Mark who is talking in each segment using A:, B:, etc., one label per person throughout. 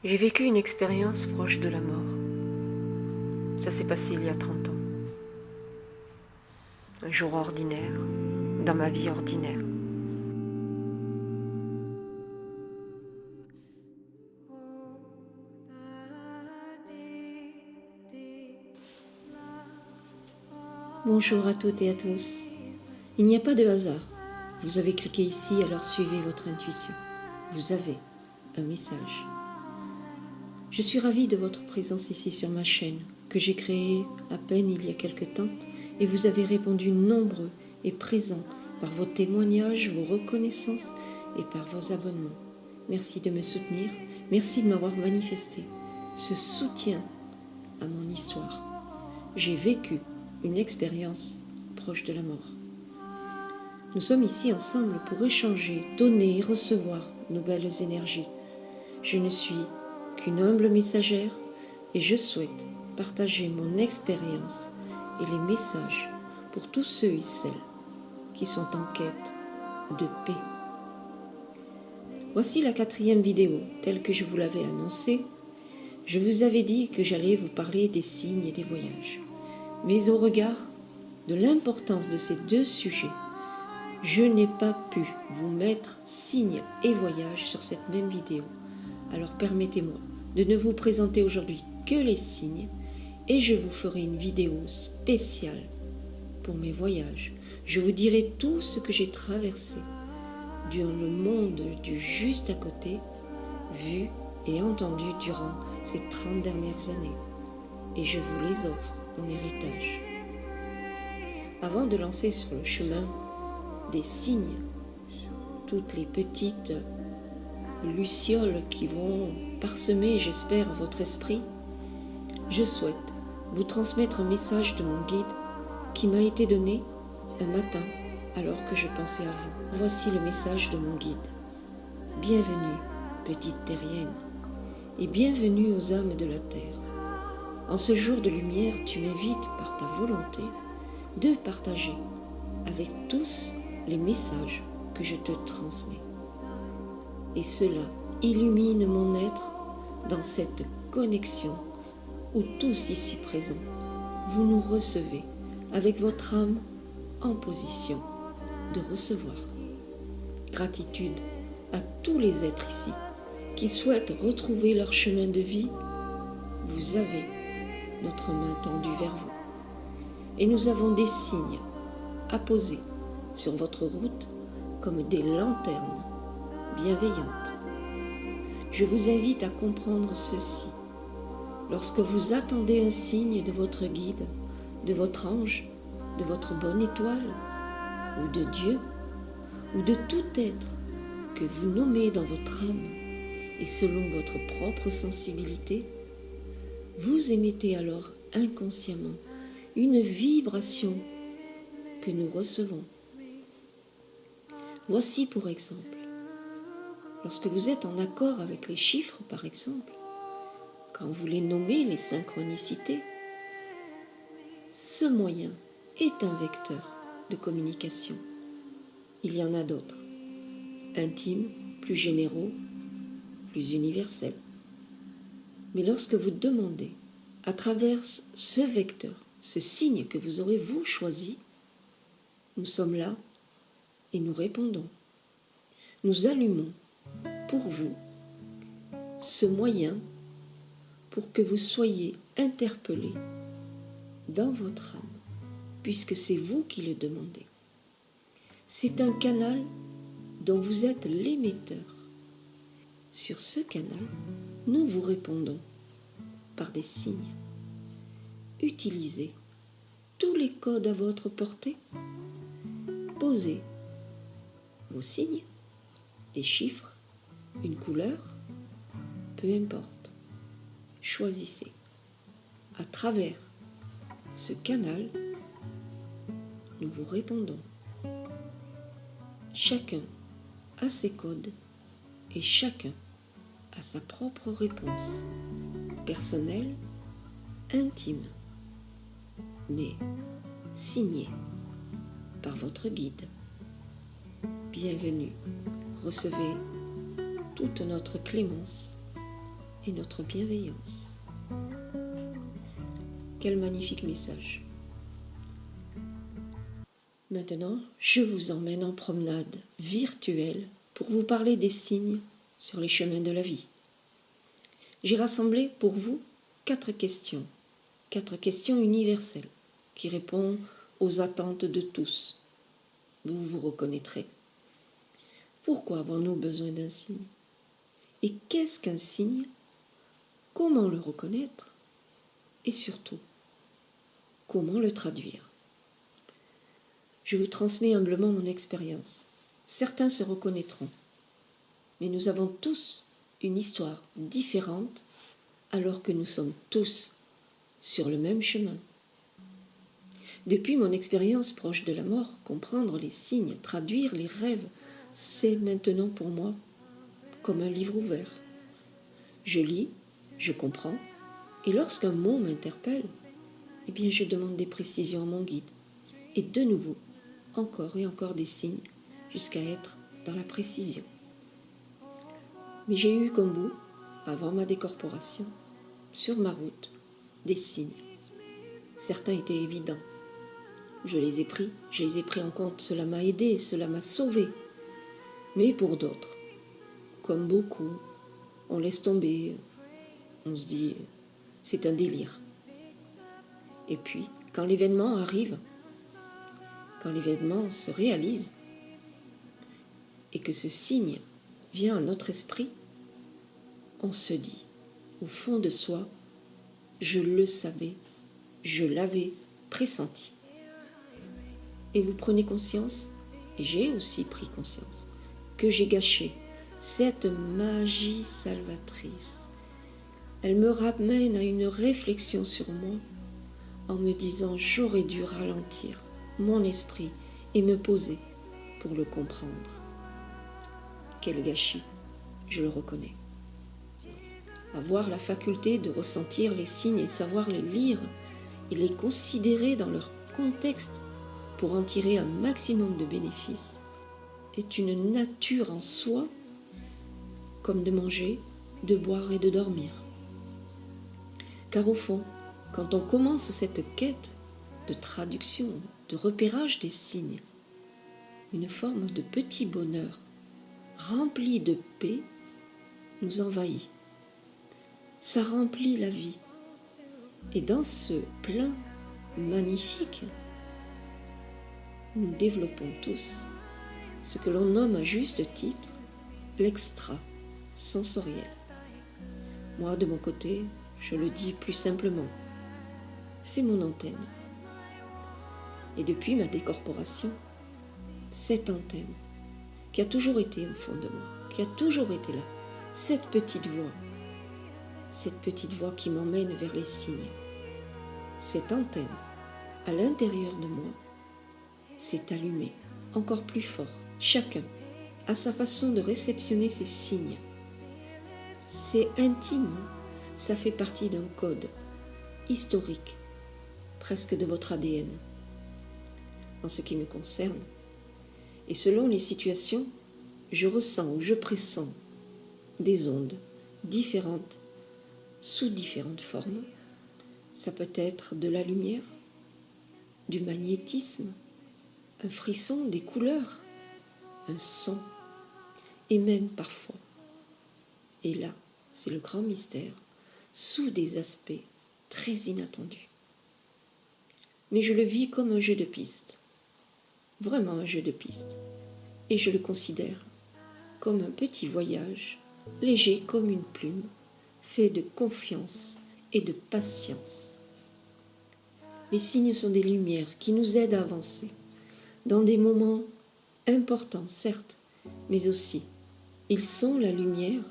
A: J'ai vécu une expérience proche de la mort. Ça s'est passé il y a 30 ans. Un jour ordinaire, dans ma vie ordinaire.
B: Bonjour à toutes et à tous. Il n'y a pas de hasard. Vous avez cliqué ici, alors suivez votre intuition. Vous avez un message. Je suis ravie de votre présence ici sur ma chaîne, que j'ai créée à peine il y a quelque temps, et vous avez répondu nombreux et présents par vos témoignages, vos reconnaissances et par vos abonnements. Merci de me soutenir, merci de m'avoir manifesté ce soutien à mon histoire. J'ai vécu une expérience proche de la mort. Nous sommes ici ensemble pour échanger, donner et recevoir nos belles énergies. Je ne suis qu'une humble messagère et je souhaite partager mon expérience et les messages pour tous ceux et celles qui sont en quête de paix. Voici la 4e vidéo, telle que je vous l'avais annoncée. Je vous avais dit que j'allais vous parler des signes et des voyages. Mais au regard de l'importance de ces deux sujets, je n'ai pas pu vous mettre signes et voyages sur cette même vidéo. Alors permettez-moi de ne vous présenter aujourd'hui que les signes et je vous ferai une vidéo spéciale pour mes voyages. Je vous dirai tout ce que j'ai traversé dans le monde du juste à côté, vu et entendu durant ces 30 dernières années. Et je vous les offre en héritage. Avant de lancer sur le chemin des signes, toutes les petites lucioles qui vont parsemer, j'espère, votre esprit, je souhaite vous transmettre un message de mon guide qui m'a été donné un matin alors que je pensais à vous. Voici le message de mon guide. Bienvenue, petite terrienne, et bienvenue aux âmes de la terre. En ce jour de lumière, tu m'invites par ta volonté de partager avec tous les messages que je te transmets. Et cela illumine mon être dans cette connexion où tous ici présents, vous nous recevez avec votre âme en position de recevoir. Gratitude à tous les êtres ici qui souhaitent retrouver leur chemin de vie. Vous avez notre main tendue vers vous. Et nous avons des signes à poser sur votre route comme des lanternes bienveillantes. Je vous invite à comprendre ceci. Lorsque vous attendez un signe de votre guide, de votre ange, de votre bonne étoile, ou de Dieu, ou de tout être que vous nommez dans votre âme et selon votre propre sensibilité, vous émettez alors inconsciemment une vibration que nous recevons. Voici pour exemple, lorsque vous êtes en accord avec les chiffres par exemple, quand vous les nommez les synchronicités, ce moyen est un vecteur de communication. Il y en a d'autres, intimes, plus généraux, plus universels. Mais lorsque vous demandez à travers ce vecteur, ce signe que vous aurez vous choisi, nous sommes là et nous répondons. Nous allumons pour vous ce moyen pour que vous soyez interpellés dans votre âme, puisque c'est vous qui le demandez. C'est un canal dont vous êtes l'émetteur. Sur ce canal, nous vous répondons par des signes. Utilisez tous les codes à votre portée. Posez vos signes, des chiffres, une couleur, peu importe. Choisissez. À travers ce canal, nous vous répondons. Chacun a ses codes et chacun a sa propre réponse, personnelle, intime, mais signée par votre guide. Bienvenue, recevez toute notre clémence et notre bienveillance. Quel magnifique message. Maintenant, je vous emmène en promenade virtuelle pour vous parler des signes sur les chemins de la vie. J'ai rassemblé pour vous 4 questions universelles qui répondent aux attentes de tous. Vous vous reconnaîtrez. Pourquoi avons-nous besoin d'un signe? Et qu'est-ce qu'un signe? Comment le reconnaître? Et surtout, comment le traduire? Je vous transmets humblement mon expérience. Certains se reconnaîtront, mais nous avons tous une histoire différente alors que nous sommes tous sur le même chemin. Depuis mon expérience proche de la mort, comprendre les signes, traduire les rêves, c'est maintenant pour moi comme un livre ouvert. Je lis, je comprends, et lorsqu'un mot m'interpelle, eh bien je demande des précisions à mon guide. Et de nouveau, encore et encore des signes, jusqu'à être dans la précision. Mais j'ai eu comme vous, avant ma décorporation, sur ma route, des signes. Certains étaient évidents. Je les ai pris en compte, cela m'a aidé, cela m'a sauvé. Mais pour d'autres, comme beaucoup, on laisse tomber, on se dit, c'est un délire. Et puis, quand l'événement arrive, quand l'événement se réalise, et que ce signe vient à notre esprit, on se dit, au fond de soi, je le savais, je l'avais pressenti. Et vous prenez conscience, et j'ai aussi pris conscience, que j'ai gâché cette magie salvatrice. Elle me ramène à une réflexion sur moi en me disant j'aurais dû ralentir mon esprit et me poser pour le comprendre. Quel gâchis, je le reconnais. Avoir la faculté de ressentir les signes et savoir les lire et les considérer dans leur contexte pour en tirer un maximum de bénéfices est une nature en soi, comme de manger, de boire et de dormir. Car au fond, quand on commence cette quête de traduction, de repérage des signes, une forme de petit bonheur rempli de paix nous envahit. Ça remplit la vie. Et dans ce plein magnifique, nous développons tous ce que l'on nomme à juste titre l'extra-sensoriel. Moi, de mon côté, je le dis plus simplement, c'est mon antenne. Et depuis ma décorporation, cette antenne qui a toujours été au fond de moi, qui a toujours été là, cette petite voix qui m'emmène vers les signes, cette antenne à l'intérieur de moi s'est allumée encore plus fort. Chacun a sa façon de réceptionner ces signes. C'est intime, ça fait partie d'un code historique, presque de votre ADN. En ce qui me concerne, et selon les situations, je ressens ou je pressens des ondes différentes, sous différentes formes. Ça peut être de la lumière, du magnétisme, un frisson, des couleurs, un son, et même parfois, et là, c'est le grand mystère, sous des aspects très inattendus. Mais je le vis comme un jeu de piste, vraiment un jeu de piste, et je le considère comme un petit voyage, léger comme une plume, fait de confiance et de patience. Les signes sont des lumières qui nous aident à avancer, dans des moments importants, certes, mais aussi, ils sont la lumière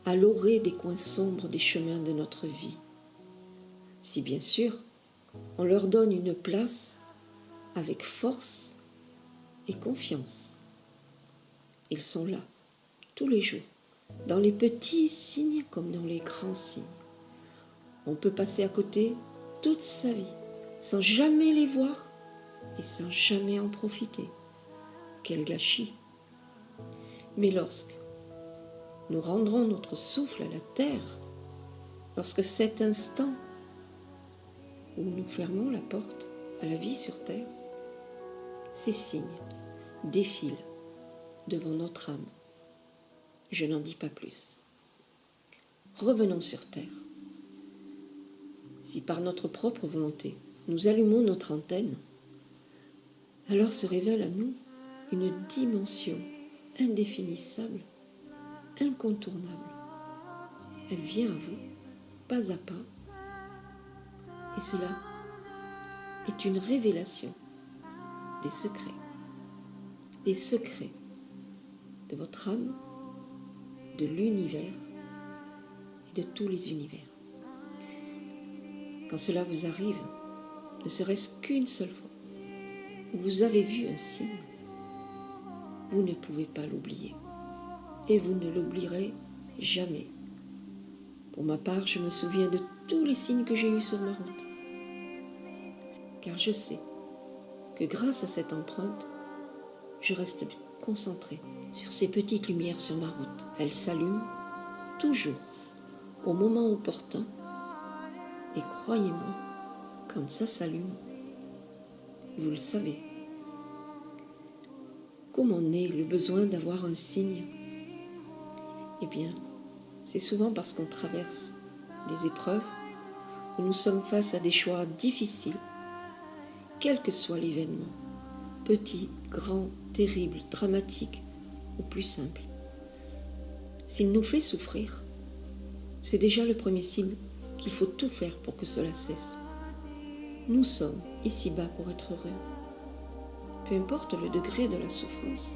B: à l'orée des coins sombres des chemins de notre vie. Si bien sûr, on leur donne une place avec force et confiance. Ils sont là, tous les jours, dans les petits signes comme dans les grands signes. On peut passer à côté toute sa vie, sans jamais les voir et sans jamais en profiter. Quel gâchis! Mais lorsque nous rendrons notre souffle à la terre, lorsque cet instant où nous fermons la porte à la vie sur terre, ces signes défilent devant notre âme. Je n'en dis pas plus. Revenons sur terre. Si par notre propre volonté, nous allumons notre antenne, alors se révèle à nous une dimension indéfinissable, incontournable. Elle vient à vous, pas à pas, et cela est une révélation des secrets de votre âme, de l'univers et de tous les univers. Quand cela vous arrive, ne serait-ce qu'une seule fois, où vous avez vu un signe, vous ne pouvez pas l'oublier. Et vous ne l'oublierez jamais. Pour ma part, je me souviens de tous les signes que j'ai eus sur ma route. Car je sais que grâce à cette empreinte, je reste concentré sur ces petites lumières sur ma route. Elles s'allument toujours au moment opportun. Et croyez-moi, quand ça s'allume, vous le savez. Comment naît le besoin d'avoir un signe? Eh bien, c'est souvent parce qu'on traverse des épreuves où nous sommes face à des choix difficiles, quel que soit l'événement, petit, grand, terrible, dramatique ou plus simple. S'il nous fait souffrir, c'est déjà le premier signe qu'il faut tout faire pour que cela cesse. Nous sommes ici-bas pour être heureux. Peu importe le degré de la souffrance,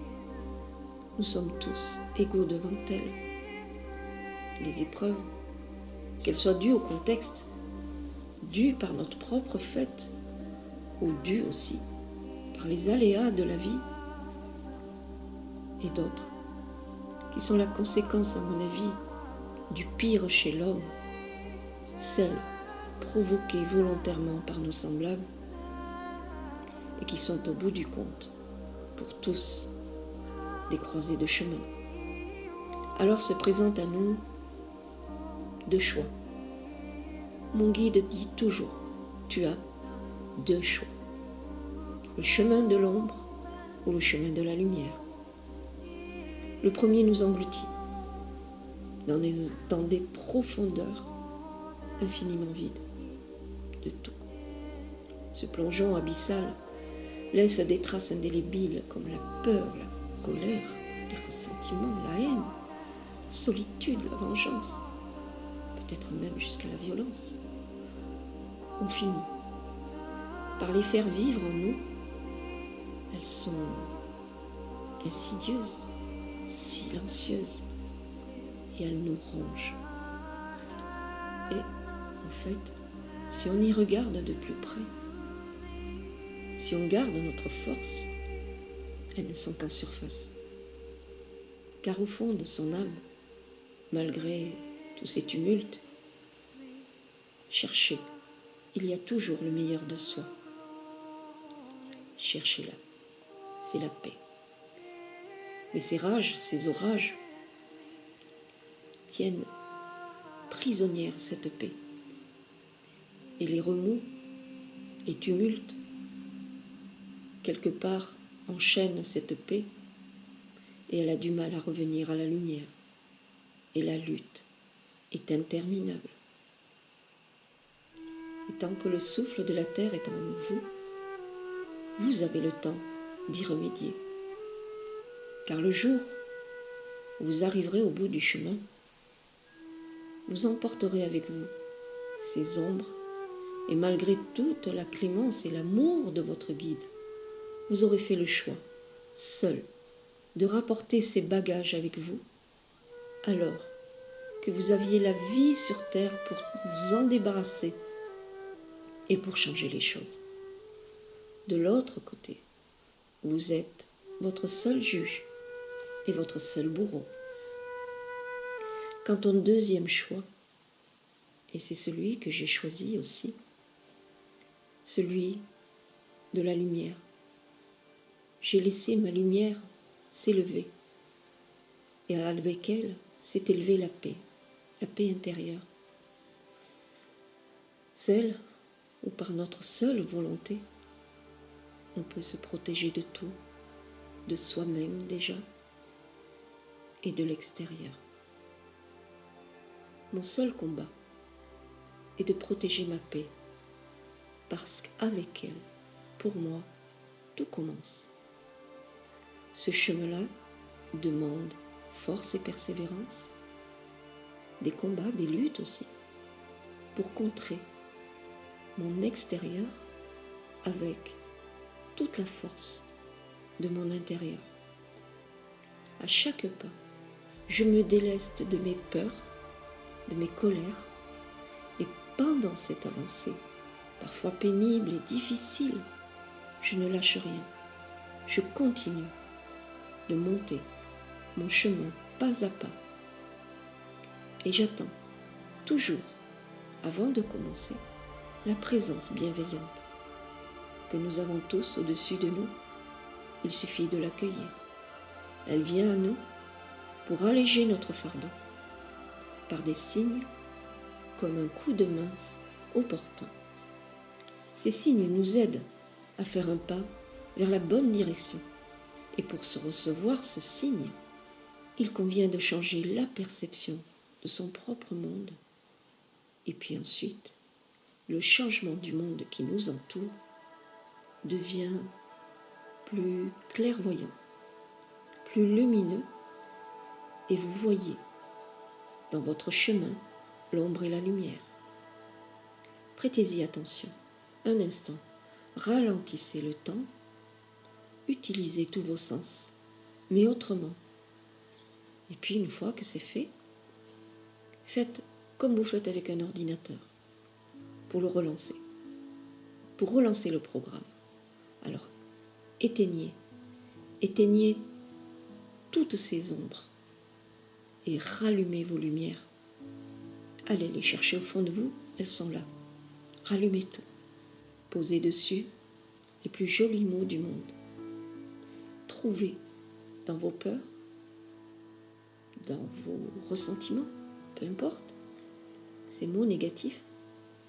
B: nous sommes tous égaux devant elle. Les épreuves, qu'elles soient dues au contexte, dues par notre propre fait, ou dues aussi par les aléas de la vie, et d'autres, qui sont la conséquence, à mon avis, du pire chez l'homme, celles provoquées volontairement par nos semblables, et qui sont au bout du compte, pour tous, des croisées de chemin. Alors se présentent à nous deux choix. Mon guide dit toujours, tu as deux choix. Le chemin de l'ombre ou le chemin de la lumière. Le premier nous engloutit dans des profondeurs infiniment vides de tout. Ce plongeon abyssal laisse des traces indélébiles comme la peur, la colère, les ressentiments, la haine, la solitude, la vengeance, peut-être même jusqu'à la violence. On finit par les faire vivre en nous. Elles sont insidieuses, silencieuses, et elles nous rongent. Et en fait, si on y regarde de plus près, si on garde notre force, elles ne sont qu'en surface. Car au fond de son âme, malgré tous ces tumultes, cherchez, il y a toujours le meilleur de soi. Cherchez-la, c'est la paix. Mais ces rages, ces orages, tiennent prisonnière cette paix. Et les remous, les tumultes, quelque part enchaînent cette paix, et elle a du mal à revenir à la lumière. Et la lutte est interminable. Et tant que le souffle de la terre est en vous, vous avez le temps d'y remédier. Car le jour où vous arriverez au bout du chemin, vous emporterez avec vous ces ombres, et malgré toute la clémence et l'amour de votre guide, vous aurez fait le choix, seul, de rapporter ces bagages avec vous, alors que vous aviez la vie sur terre pour vous en débarrasser et pour changer les choses. De l'autre côté, vous êtes votre seul juge et votre seul bourreau. Quant au deuxième choix, et c'est celui que j'ai choisi aussi, celui de la lumière. J'ai laissé ma lumière s'élever, et avec elle s'est élevée la paix intérieure. celle où par notre seule volonté, on peut se protéger de tout, de soi-même déjà, et de l'extérieur. Mon seul combat est de protéger ma paix, parce qu'avec elle, pour moi, tout commence. Ce chemin-là demande force et persévérance, des combats, des luttes aussi, pour contrer mon extérieur avec toute la force de mon intérieur. À chaque pas, je me déleste de mes peurs, de mes colères, et pendant cette avancée, parfois pénible et difficile, je ne lâche rien. Je continue de monter mon chemin pas à pas. Et j'attends toujours, avant de commencer, la présence bienveillante que nous avons tous au-dessus de nous. Il suffit de l'accueillir. Elle vient à nous pour alléger notre fardeau, par des signes comme un coup de main opportun. Ces signes nous aident à faire un pas vers la bonne direction. Et pour se recevoir ce signe, il convient de changer la perception de son propre monde. Et puis ensuite, le changement du monde qui nous entoure devient plus clairvoyant, plus lumineux, et vous voyez dans votre chemin l'ombre et la lumière. Prêtez-y attention, un instant, ralentissez le temps, utilisez tous vos sens, mais autrement. Et puis une fois que c'est fait, faites comme vous faites avec un ordinateur, pour le relancer, le programme. Alors, éteignez toutes ces ombres et rallumez vos lumières. Allez les chercher au fond de vous, elles sont là. Rallumez tout. Posez dessus les plus jolis mots du monde. Trouvez dans vos peurs, dans vos ressentiments, peu importe, ces mots négatifs,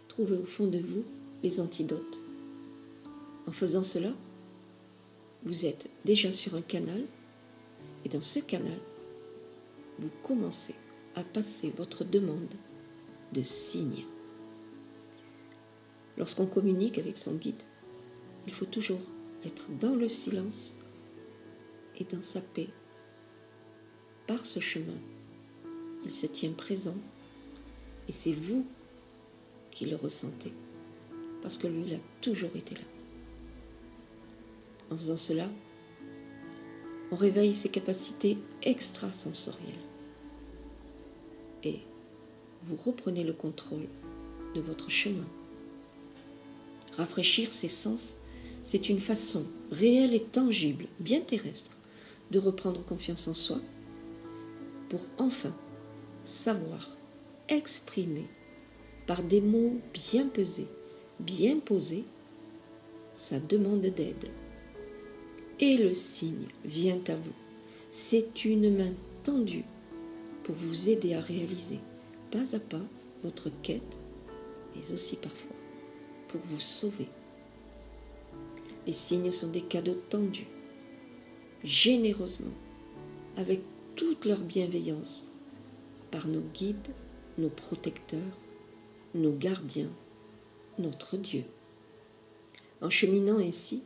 B: trouvez au fond de vous les antidotes. En faisant cela, vous êtes déjà sur un canal, et dans ce canal, vous commencez à passer votre demande de signes. Lorsqu'on communique avec son guide, il faut toujours être dans le silence et dans sa paix. Par ce chemin, il se tient présent et c'est vous qui le ressentez, parce que lui, il a toujours été là. En faisant cela, on réveille ses capacités extrasensorielles et vous reprenez le contrôle de votre chemin. Rafraîchir ses sens, c'est une façon réelle et tangible, bien terrestre, de reprendre confiance en soi pour enfin savoir exprimer par des mots bien pesés, bien posés, sa demande d'aide. Et le signe vient à vous. C'est une main tendue pour vous aider à réaliser pas à pas votre quête, mais aussi parfois pour vous sauver. Les signes sont des cadeaux tendus, généreusement, avec toute leur bienveillance, par nos guides, nos protecteurs, nos gardiens, notre Dieu. En cheminant ainsi,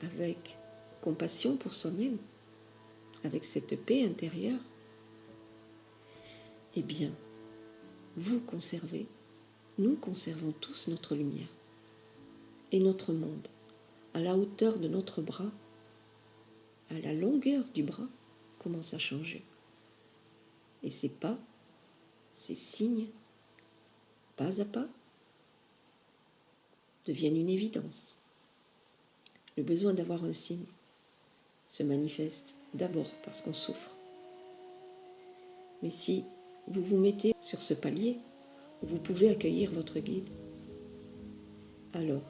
B: avec compassion pour soi-même, avec cette paix intérieure, eh bien, vous conservez, nous conservons tous notre lumière. Et notre monde, à la hauteur de notre bras, à la longueur du bras, commence à changer. Et ces pas, ces signes, pas à pas, deviennent une évidence. Le besoin d'avoir un signe se manifeste d'abord parce qu'on souffre. Mais si vous vous mettez sur ce palier où vous pouvez accueillir votre guide, alors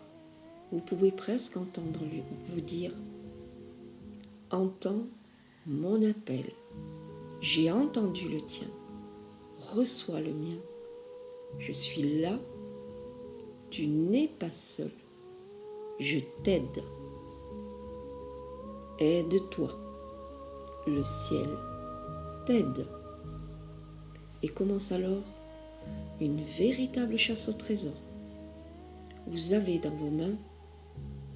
B: vous pouvez presque entendre vous dire « Entends mon appel, j'ai entendu le tien, reçois le mien, je suis là Tu n'es pas seul. Je t'aide. Aide-toi. Le ciel t'aide. Et commence alors une véritable chasse au trésor. Vous avez dans vos mains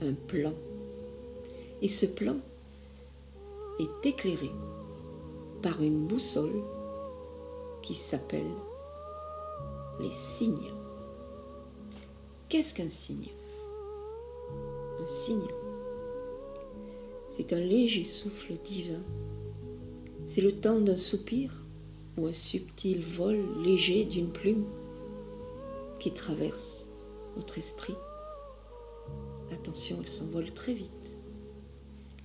B: un plan. Et ce plan est éclairé par une boussole qui s'appelle les signes. Qu'est-ce qu'un signe? Un signe, c'est un léger souffle divin. C'est le temps d'un soupir ou un subtil vol léger d'une plume qui traverse votre esprit. Attention, elle s'envole très vite.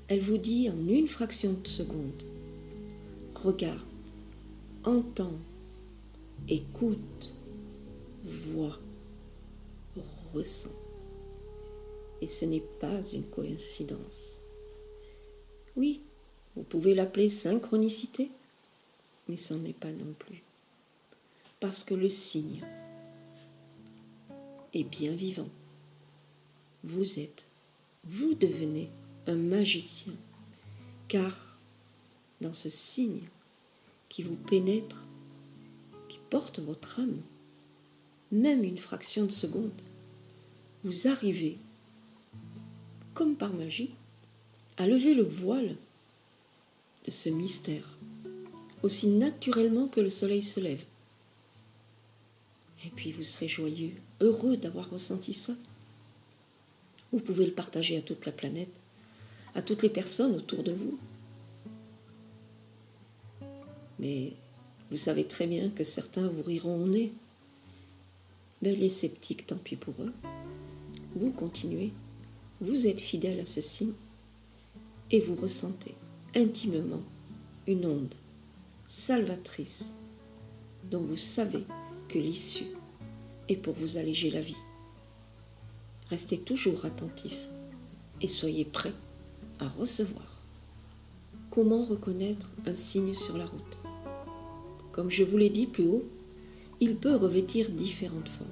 B: Elle vous dit en une fraction de seconde, regarde, entends, écoute, vois, ressens. Et ce n'est pas une coïncidence. Oui, vous pouvez l'appeler synchronicité, mais ce n'en est pas non plus. Parce que le signe est bien vivant. Vous devenez un magicien, car dans ce signe qui vous pénètre, qui porte votre âme, même une fraction de seconde, vous arrivez, comme par magie, à lever le voile de ce mystère, aussi naturellement que le soleil se lève. Et puis vous serez joyeux, heureux d'avoir ressenti ça. Vous pouvez le partager à toute la planète, à toutes les personnes autour de vous. Mais vous savez très bien que certains vous riront au nez. Mais les sceptiques, tant pis pour eux. Vous continuez, vous êtes fidèle à ce signe et vous ressentez intimement une onde salvatrice dont vous savez que l'issue est pour vous alléger la vie. Restez toujours attentif et soyez prêts à recevoir. Comment reconnaître un signe sur la route? Comme je vous l'ai dit plus haut, il peut revêtir différentes formes.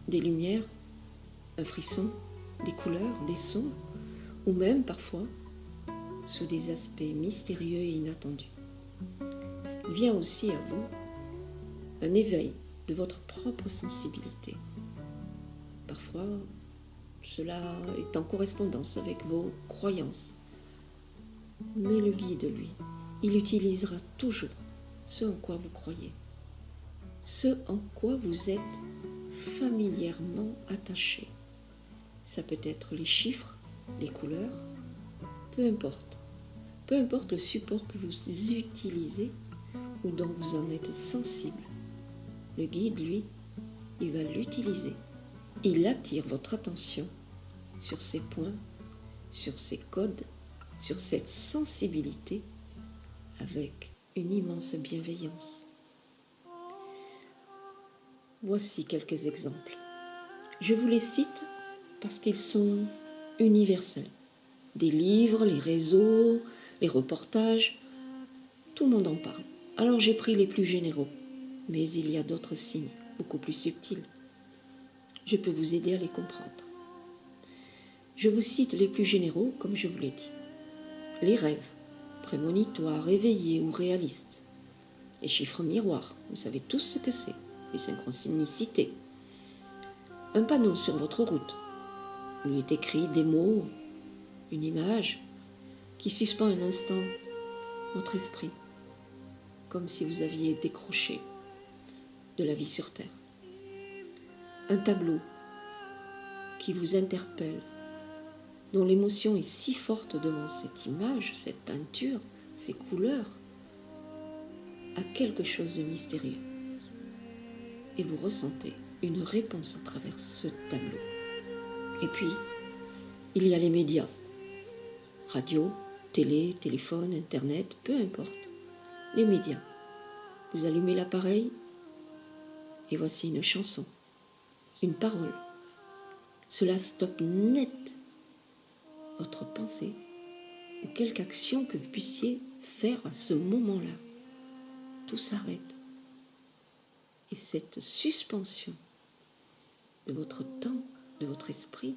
B: Des lumières, un frisson, des couleurs, des sons, ou même parfois sous des aspects mystérieux et inattendus. Il vient aussi à vous un éveil de votre propre sensibilité. Parfois, cela est en correspondance avec vos croyances. Mais le guide, lui, il utilisera toujours ce en quoi vous croyez, ce en quoi vous êtes familièrement attaché. Ça peut être les chiffres, les couleurs, peu importe. Peu importe le support que vous utilisez ou dont vous en êtes sensible. Le guide, lui, il va l'utiliser. Il attire votre attention sur ces points, sur ces codes, sur cette sensibilité avec une immense bienveillance. Voici quelques exemples. Je vous les cite parce qu'ils sont universels. Des livres, les réseaux, les reportages, tout le monde en parle. Alors j'ai pris les plus généraux, mais il y a d'autres signes, beaucoup plus subtils. Je peux vous aider à les comprendre. Je vous cite les plus généraux, comme je vous l'ai dit. Les rêves, prémonitoires, éveillés ou réalistes. Les chiffres miroirs, vous savez tous ce que c'est. Les synchronicités. Un panneau sur votre route, où il est écrit des mots, une image, qui suspend un instant votre esprit, comme si vous aviez décroché de la vie sur Terre. Un tableau qui vous interpelle, dont l'émotion est si forte devant cette image, cette peinture, ces couleurs, a quelque chose de mystérieux. Et vous ressentez une réponse à travers ce tableau. Et puis, il y a les médias. Radio, télé, téléphone, internet, peu importe. Les médias. Vous allumez l'appareil et voici une chanson, une parole. Cela stoppe net votre pensée ou quelque action que vous puissiez faire à ce moment-là. Tout s'arrête. Et cette suspension de votre temps, de votre esprit,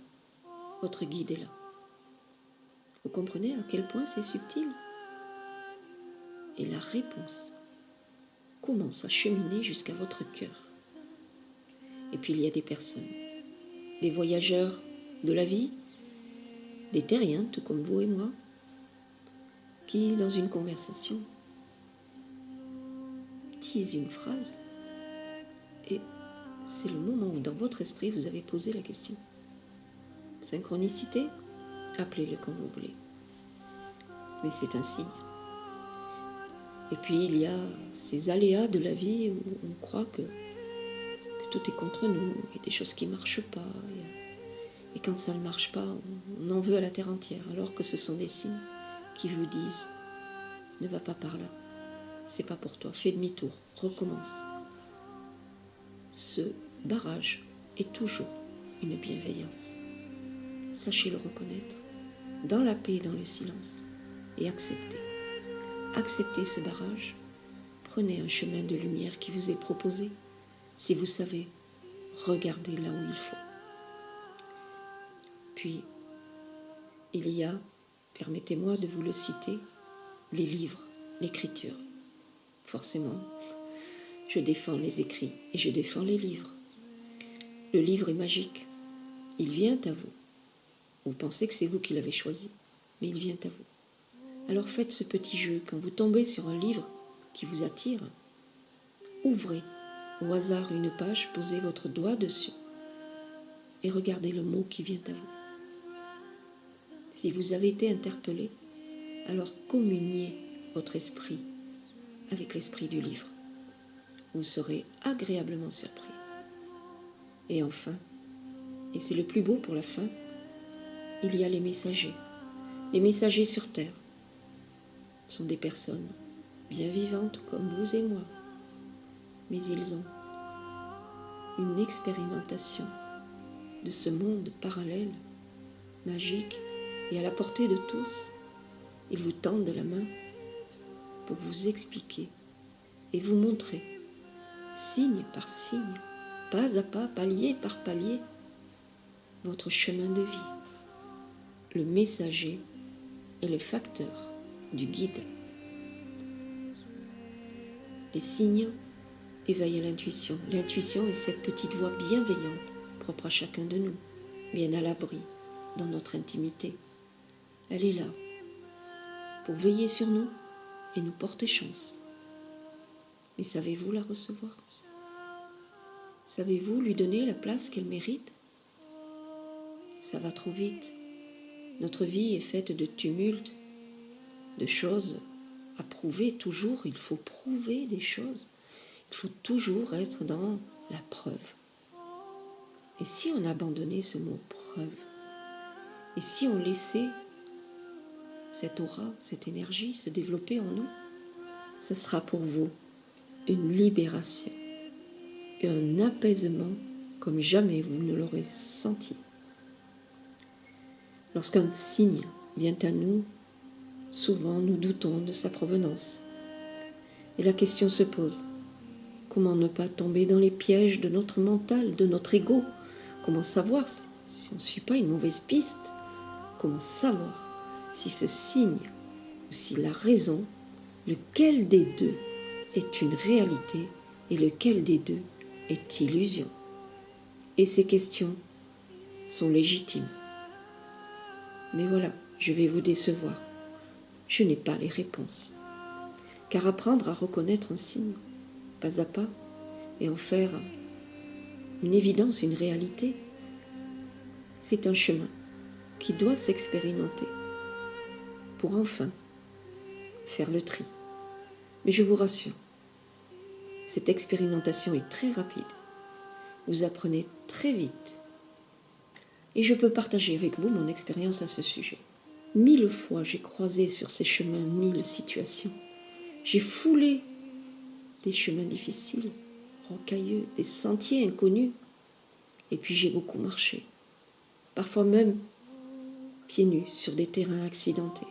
B: votre guide est là. Vous comprenez à quel point c'est subtil? Et la réponse commence à cheminer jusqu'à votre cœur. Et puis il y a des personnes, des voyageurs de la vie, des terriens, tout comme vous et moi, qui, dans une conversation, disent une phrase, et c'est le moment où, dans votre esprit, vous avez posé la question. Synchronicité, appelez-le comme vous voulez. Mais c'est un signe. Et puis il y a ces aléas de la vie où on croit que tout est contre nous, il y a des choses qui ne marchent pas. Et quand ça ne marche pas, on en veut à la terre entière, alors que ce sont des signes qui vous disent « Ne va pas par là, c'est pas pour toi, fais demi-tour, recommence ». Ce barrage est toujours une bienveillance. Sachez le reconnaître dans la paix et dans le silence et acceptez. Acceptez ce barrage, prenez un chemin de lumière qui vous est proposé. Si vous savez, regardez là où il faut. Puis, il y a, permettez-moi de vous le citer, les livres, l'écriture. Forcément, je défends les écrits et je défends les livres. Le livre est magique, il vient à vous. Vous pensez que c'est vous qui l'avez choisi, mais il vient à vous. Alors faites ce petit jeu, quand vous tombez sur un livre qui vous attire, ouvrez au hasard une page, posez votre doigt dessus et regardez le mot qui vient à vous. Si vous avez été interpellé, alors communiez votre esprit avec l'esprit du livre. Vous serez agréablement surpris. Et enfin, et c'est le plus beau pour la fin, il y a les messagers. Les messagers sur terre sont des personnes bien vivantes comme vous et moi, mais ils ont une expérimentation de ce monde parallèle, magique et à la portée de tous. Ils vous tendent la main pour vous expliquer et vous montrer, signe par signe, pas à pas, palier par palier, votre chemin de vie. Le messager est le facteur du guide. Les signes éveillent l'intuition. L'intuition est cette petite voix bienveillante, propre à chacun de nous, bien à l'abri dans notre intimité. Elle est là pour veiller sur nous et nous porter chance. Mais savez-vous la recevoir? Savez-vous lui donner la place qu'elle mérite? Ça va trop vite. Notre vie est faite de tumultes, de choses à prouver toujours. Il faut prouver des choses. Il faut toujours être dans la preuve. Et si on abandonnait ce mot preuve? Et si on laissait cette aura, cette énergie se développer en nous? Ce sera pour vous une libération et un apaisement comme jamais vous ne l'aurez senti. Lorsqu'un signe vient à nous, souvent nous doutons de sa provenance. Et la question se pose, comment ne pas tomber dans les pièges de notre mental, de notre ego? Comment savoir si on ne suit pas une mauvaise piste? Comment savoir si ce signe ou si la raison, lequel des deux est une réalité et lequel des deux est illusion? Et ces questions sont légitimes. Mais voilà, je vais vous décevoir. Je n'ai pas les réponses. Car apprendre à reconnaître un signe, pas à pas, et en faire une évidence, une réalité, c'est un chemin qui doit s'expérimenter pour enfin faire le tri. Mais je vous rassure, cette expérimentation est très rapide. Vous apprenez très vite. Et je peux partager avec vous mon expérience à ce sujet. 1000 fois, j'ai croisé sur ces chemins 1000 situations. J'ai foulé des chemins difficiles, rocailleux, des sentiers inconnus. Et puis j'ai beaucoup marché. Parfois même pieds nus sur des terrains accidentés.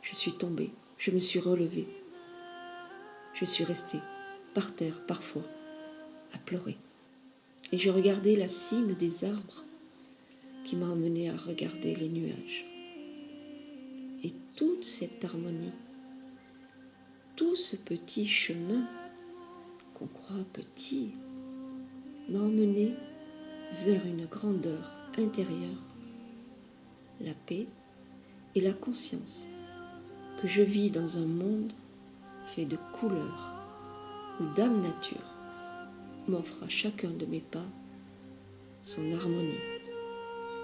B: Je suis tombée, je me suis relevée. Je suis restée par terre parfois à pleurer. et je regardais la cime des arbres qui m'a emmené à regarder les nuages. Et toute cette harmonie, tout ce petit chemin qu'on croit petit, m'a emmené vers une grandeur intérieure, la paix et la conscience que je vis dans un monde fait de couleurs où Dame Nature m'offre à chacun de mes pas son harmonie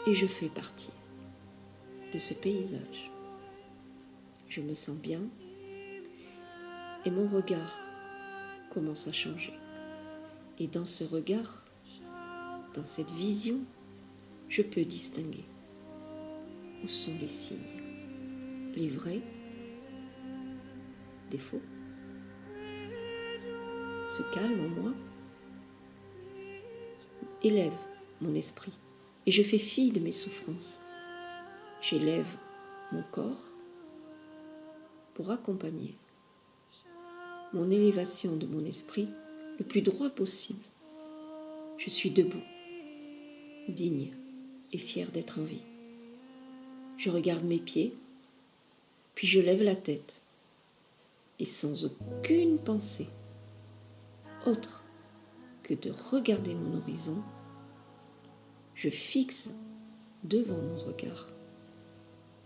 B: et je fais partie de ce paysage. Je me sens bien et mon regard commence à changer. Et dans ce regard, dans cette vision, je peux distinguer où sont les signes, les vrais, des faux. Ce calme en moi élève mon esprit et je fais fi de mes souffrances. J'élève mon corps pour accompagner mon élévation de mon esprit le plus droit possible. Je suis debout, digne et fière d'être en vie. Je regarde mes pieds, puis je lève la tête et sans aucune pensée autre que de regarder mon horizon, je fixe devant mon regard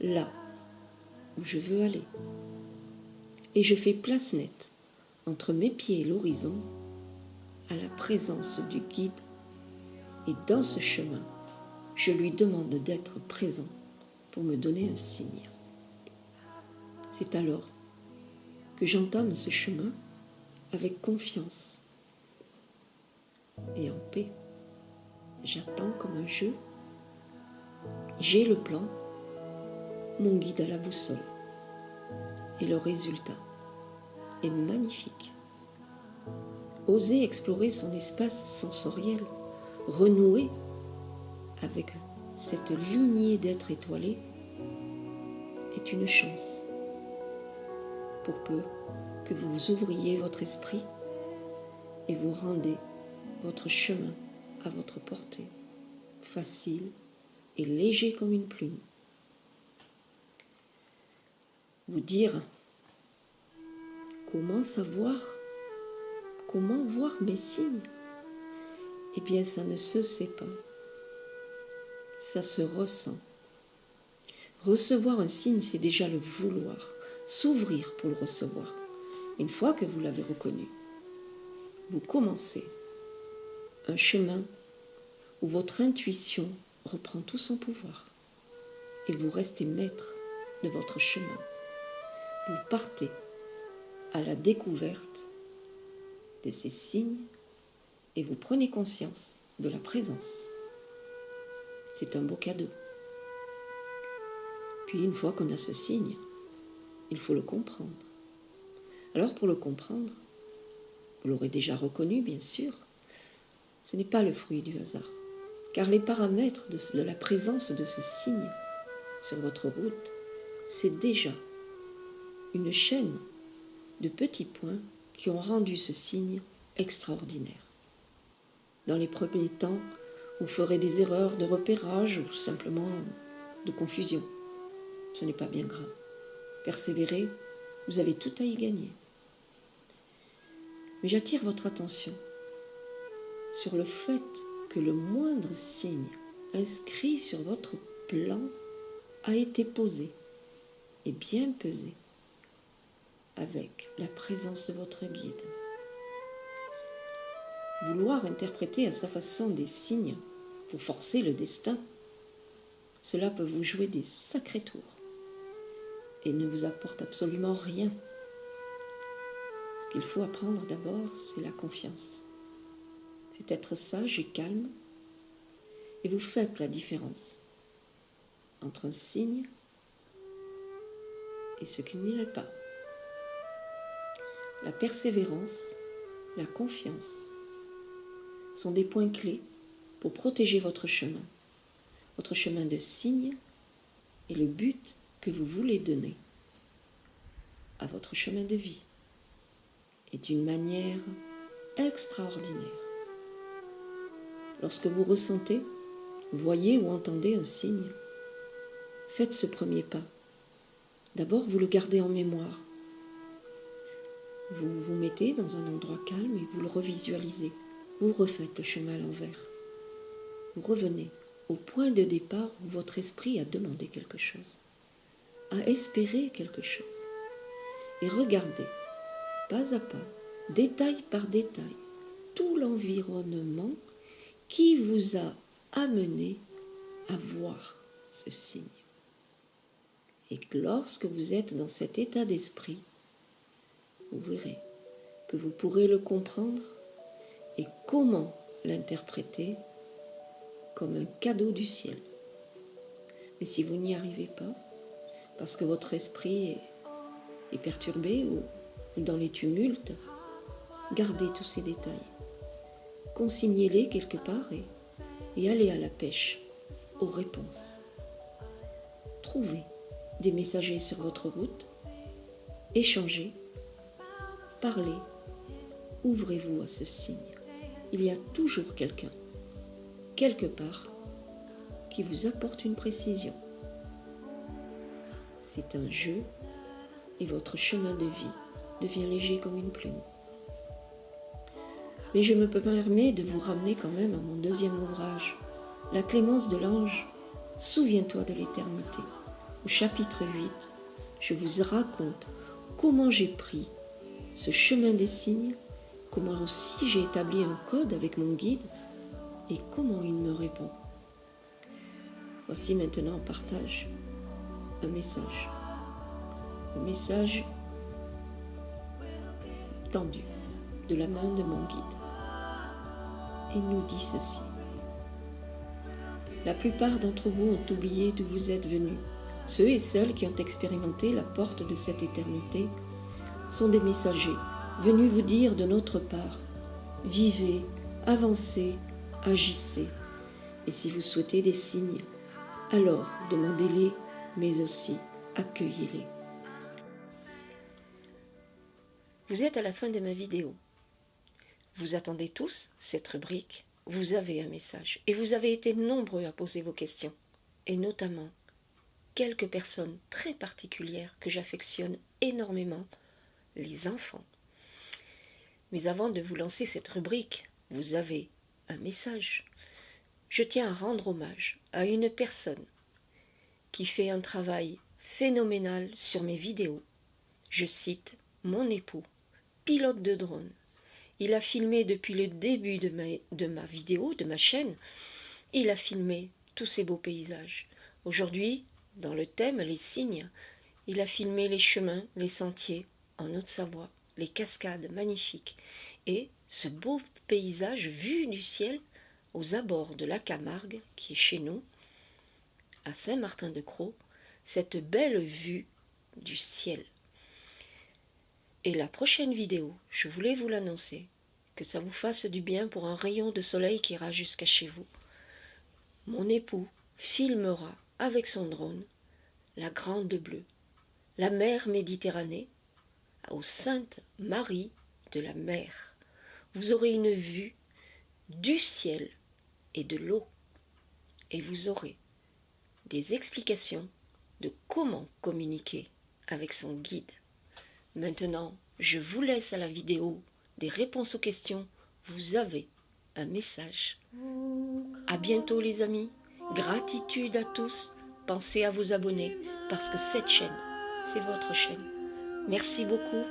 B: là où je veux aller et je fais place nette entre mes pieds et l'horizon à la présence du guide et dans ce chemin, je lui demande d'être présent pour me donner un signe. C'est alors que j'entame ce chemin avec confiance et en paix. J'attends comme un jeu. J'ai le plan, mon guide à la boussole. Et le résultat est magnifique. Oser explorer son espace sensoriel, renouer avec cette lignée d'êtres étoilés est une chance. Pour peu que vous ouvriez votre esprit et vous rendez votre chemin à votre portée, facile et léger comme une plume. Vous dire comment savoir, comment voir mes signes? Eh bien, ça ne se sait pas, ça se ressent. Recevoir un signe, c'est déjà le vouloir, s'ouvrir pour le recevoir. Une fois que vous l'avez reconnu, vous commencez un chemin où votre intuition reprend tout son pouvoir et vous restez maître de votre chemin. Vous partez à la découverte de ces signes et vous prenez conscience de la présence. C'est un beau cadeau. Puis une fois qu'on a ce signe, il faut le comprendre. Alors pour le comprendre, vous l'aurez déjà reconnu bien sûr, ce n'est pas le fruit du hasard, car les paramètres de la présence de ce signe sur votre route, c'est déjà une chaîne de petits points qui ont rendu ce signe extraordinaire. Dans les premiers temps, vous ferez des erreurs de repérage ou simplement de confusion. Ce n'est pas bien grave. Persévérez, vous avez tout à y gagner. Mais j'attire votre attention sur le fait que le moindre signe inscrit sur votre plan a été posé et bien pesé avec la présence de votre guide. Vouloir interpréter à sa façon des signes pour forcer le destin, cela peut vous jouer des sacrés tours et ne vous apporte absolument rien. Ce qu'il faut apprendre d'abord, c'est la confiance. C'est être sage et calme et vous faites la différence entre un signe et ce qui n'est pas. La persévérance, la confiance sont des points clés pour protéger votre chemin de signes et le but que vous voulez donner à votre chemin de vie et d'une manière extraordinaire. Lorsque vous ressentez, voyez ou entendez un signe, faites ce premier pas. D'abord, vous le gardez en mémoire. Vous vous mettez dans un endroit calme et vous le revisualisez. Vous refaites le chemin à l'envers. Vous revenez au point de départ où votre esprit a demandé quelque chose, a espéré quelque chose. Et regardez, pas à pas, détail par détail, tout l'environnement qui vous a amené à voir ce signe. Et que lorsque vous êtes dans cet état d'esprit, vous verrez que vous pourrez le comprendre et comment l'interpréter comme un cadeau du ciel. Mais si vous n'y arrivez pas, parce que votre esprit est perturbé ou dans les tumultes, gardez tous ces détails. Consignez-les quelque part et allez à la pêche, aux réponses. Trouvez des messagers sur votre route, échangez, parlez, ouvrez-vous à ce signe. Il y a toujours quelqu'un, quelque part, qui vous apporte une précision. C'est un jeu et votre chemin de vie devient léger comme une plume. Mais je me permets de vous ramener quand même à mon deuxième ouvrage, La Clémence de l'Ange, Souviens-toi de l'éternité. Au chapitre 8, je vous raconte comment j'ai pris ce chemin des signes, comment aussi j'ai établi un code avec mon guide et comment il me répond. Voici maintenant en partage un message tendu de la main de mon guide. Il nous dit ceci. La plupart d'entre vous ont oublié d'où vous êtes venus. Ceux et celles qui ont expérimenté la porte de cette éternité sont des messagers venus vous dire de notre part, vivez, avancez, agissez. Et si vous souhaitez des signes, alors demandez-les, mais aussi accueillez-les. Vous êtes à la fin de ma vidéo. Vous attendez tous cette rubrique. Vous avez un message. Et vous avez été nombreux à poser vos questions. Et notamment, quelques personnes très particulières que j'affectionne énormément, les enfants. Mais avant de vous lancer cette rubrique, vous avez un message. Je tiens à rendre hommage à une personne qui fait un travail phénoménal sur mes vidéos. Je cite mon époux, pilote de drone. Il a filmé depuis le début de ma vidéo, de ma chaîne, il a filmé tous ces beaux paysages. Aujourd'hui, dans le thème les signes, il a filmé les chemins, les sentiers en Haute-Savoie, les cascades magnifiques et ce beau paysage vu du ciel aux abords de la Camargue, qui est chez nous, à Saint-Martin-de-Crau, cette belle vue du ciel. Et la prochaine vidéo, je voulais vous l'annoncer, que ça vous fasse du bien pour un rayon de soleil qui ira jusqu'à chez vous. Mon époux filmera avec son drone la Grande Bleue, la mer Méditerranée, aux Saintes Maries de la Mer. Vous aurez une vue du ciel et de l'eau, et vous aurez des explications de comment communiquer avec son guide. Maintenant, je vous laisse à la vidéo des réponses aux questions. Vous avez un message. À bientôt les amis. Gratitude à tous. Pensez à vous abonner parce que cette chaîne, c'est votre chaîne. Merci beaucoup.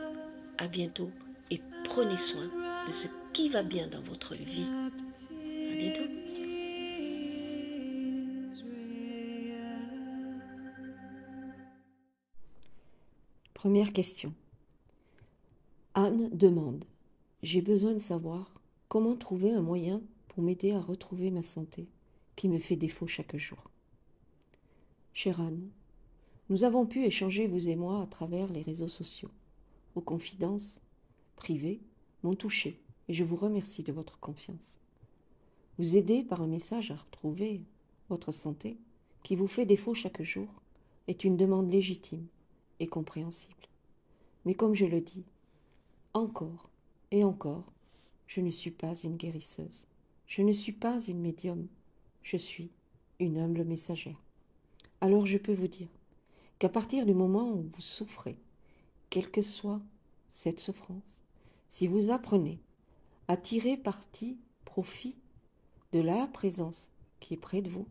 B: À bientôt et prenez soin de ce qui va bien dans votre vie. À bientôt. Première question. Anne demande, j'ai besoin de savoir comment trouver un moyen pour m'aider à retrouver ma santé qui me fait défaut chaque jour. Chère Anne, nous avons pu échanger, vous et moi, à travers les réseaux sociaux. Vos confidences privées m'ont touchée et je vous remercie de votre confiance. Vous aider par un message à retrouver votre santé qui vous fait défaut chaque jour est une demande légitime et compréhensible. Mais comme je le dis, encore et encore, je ne suis pas une guérisseuse.
C: Je ne suis pas une médium, je suis une humble messagère. Alors je peux vous dire qu'à partir du moment où vous souffrez, quelle que soit cette souffrance, si vous apprenez à tirer profit de la présence qui est près de vous,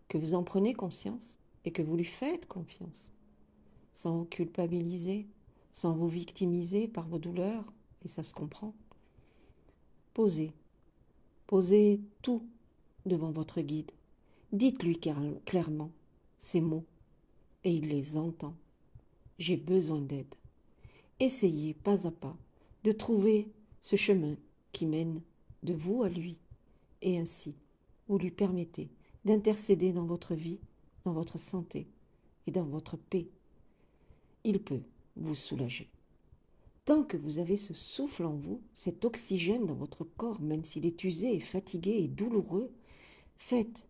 C: que vous en prenez conscience et que vous lui faites confiance, sans culpabiliser, sans vous victimiser par vos douleurs, et ça se comprend. Posez tout devant votre guide. Dites-lui clairement ces mots et il les entend. J'ai besoin d'aide. Essayez pas à pas de trouver ce chemin qui mène de vous à lui et ainsi vous lui permettez d'intercéder dans votre vie, dans votre santé et dans votre paix. Il peut vous soulager. Tant que vous avez ce souffle en vous, cet oxygène dans votre corps, même s'il est usé et fatigué et douloureux, faites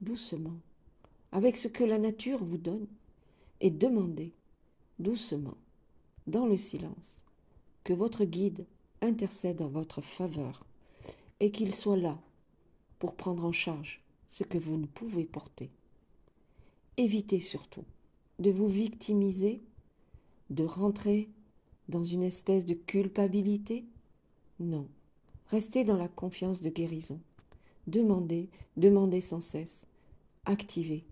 C: doucement avec ce que la nature vous donne et demandez doucement, dans le silence, que votre guide intercède en votre faveur et qu'il soit là pour prendre en charge ce que vous ne pouvez porter. Évitez surtout de vous victimiser, de rentrer dans une espèce de culpabilité. Non, restez dans la confiance de guérison. Demandez sans cesse. Activez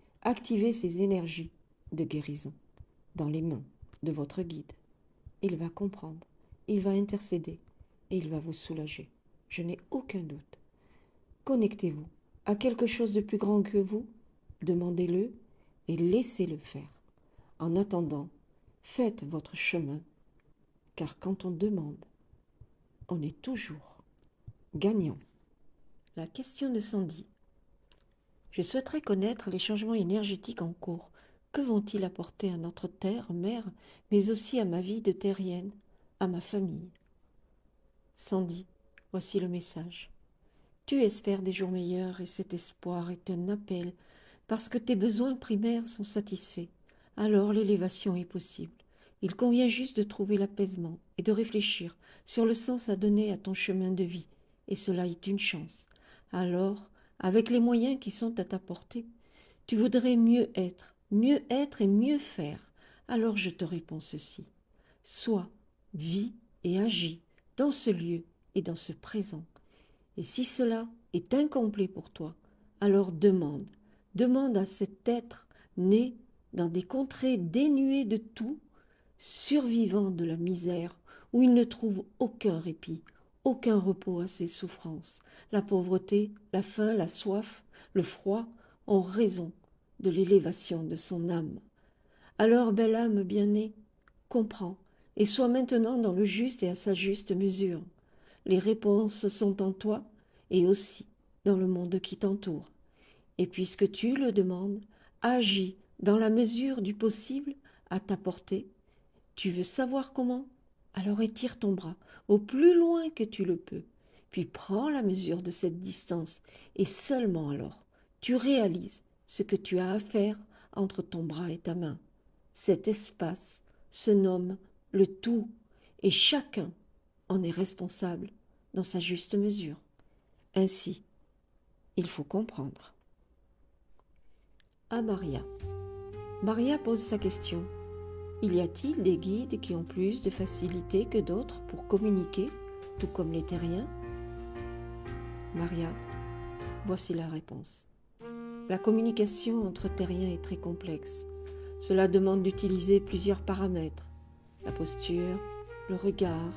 C: ces énergies de guérison dans les mains de votre guide. Il va comprendre, il va intercéder et il va vous soulager. Je n'ai aucun doute. Connectez-vous à quelque chose de plus grand que vous, demandez-le et laissez-le faire. En attendant, faites votre chemin, car quand on demande, on est toujours gagnant. La question de Sandy. Je souhaiterais connaître les changements énergétiques en cours. Que vont-ils apporter à notre terre, mère, mais aussi à ma vie de terrienne, à ma famille? Sandy, voici le message. Tu espères des jours meilleurs et cet espoir est un appel parce que tes besoins primaires sont satisfaits. Alors l'élévation est possible. Il convient juste de trouver l'apaisement et de réfléchir sur le sens à donner à ton chemin de vie, et cela est une chance. Alors, avec les moyens qui sont à ta portée, tu voudrais mieux être et mieux faire. Alors je te réponds ceci. Sois, vis et agis dans ce lieu et dans ce présent. Et si cela est incomplet pour toi, alors demande à cet être né dans des contrées dénuées de tout, survivant de la misère, où il ne trouve aucun répit, aucun repos à ses souffrances. La pauvreté, la faim, la soif, le froid ont raison de l'élévation de son âme. Alors, belle âme bien-née, comprends et sois maintenant dans le juste et à sa juste mesure. Les réponses sont en toi et aussi dans le monde qui t'entoure. Et puisque tu le demandes, agis dans la mesure du possible à ta portée. Tu veux savoir comment? Alors étire ton bras au plus loin que tu le peux, puis prends la mesure de cette distance, et seulement alors tu réalises ce que tu as à faire entre ton bras et ta main. Cet espace se nomme le tout, et chacun en est responsable dans sa juste mesure. Ainsi, il faut comprendre. À Maria. Maria pose sa question. Y a-t-il des guides qui ont plus de facilité que d'autres pour communiquer, tout comme les terriens? Maria, voici la réponse. La communication entre terriens est très complexe. Cela demande d'utiliser plusieurs paramètres. La posture, le regard,